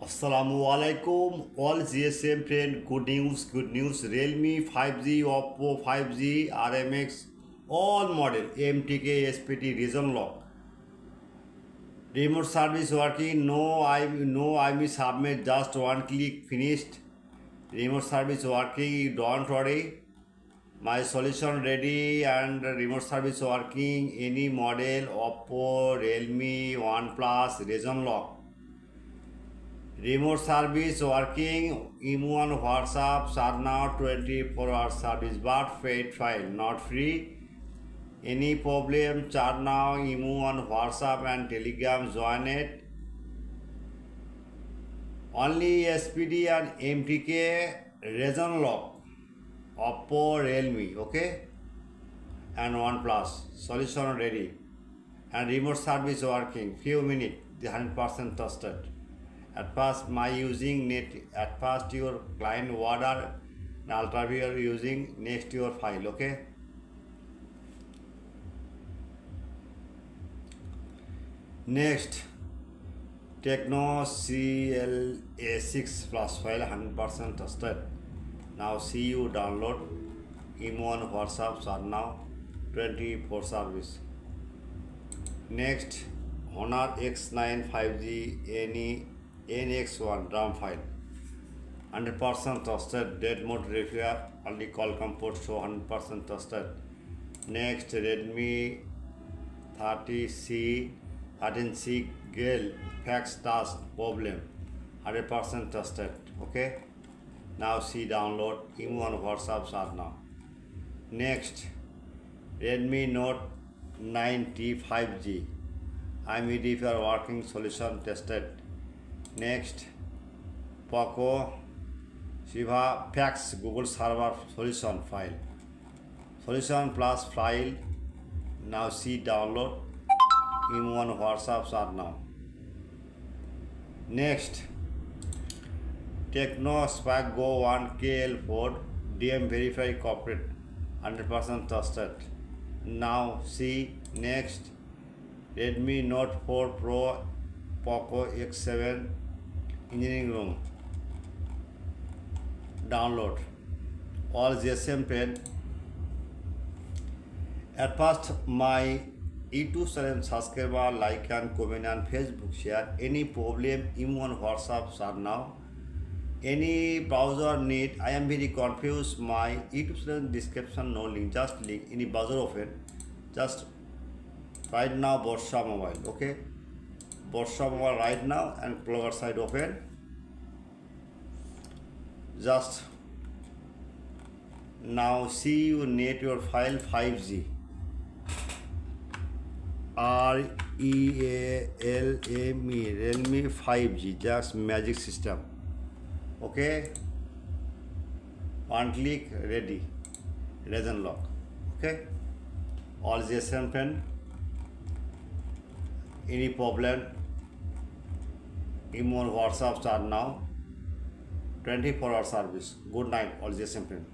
Assalamu alaikum, all GSM friend. Good news. Realme 5G, OPPO 5G, RMX, all model MTK SPD region lock. Remote service working. No IME submit. Just one click finished. Remote service working. Don't worry. My solution ready and remote service working. Any model OPPO, Realme, OnePlus region lock. Remote service working, email on WhatsApp are now 24-hour service but paid file, not free. Any problem, chat now, email on WhatsApp and Telegram, join it. Only SPD and MTK region lock, OPPO, Realme, okay? And OnePlus, solution ready. And remote service working, few minutes, the 100% trusted. At first, my using net. At first, your client order, and ultra using next your file. Okay. Next, Techno CLA6 plus file 100% trusted. Now see you download. Email on WhatsApp are now 24 service. Next, Honor X9 5G NX1 RAM file 100% trusted. Dead mode repair, only call comport show 100% trusted. Next, Redmi 13C Gale fax task problem 100% trusted. Okay, now see download. Email on WhatsApp are now. Next, Redmi Note 9T 5G IME for working solution tested. Next, POCO Shiva Fax Google Server solution file. Solution plus file. Now see download. Email on WhatsApp are now. Next, Techno Spark Go 1 KL4 DM verify corporate 100% trusted. Now see next, Redmi Note 4 Pro POCO X7 engineering room. Download. All GSM pen. At first, my YouTube channel subscriber, like and comment and Facebook share. Any problem, email on WhatsApp are now. Any browser need, I am very confused. My YouTube channel description no link, just link. Any browser open, just right now Borsha Mobile. Okay. Borsha Mobile right now and Clover side open. Just now see you net your file 5G Realme 5G, just magic system. Okay, one click ready, region lock. Okay, all GSM pen. Any problem, email WhatsApp are now 24-hour service. Good night, all GSM friend.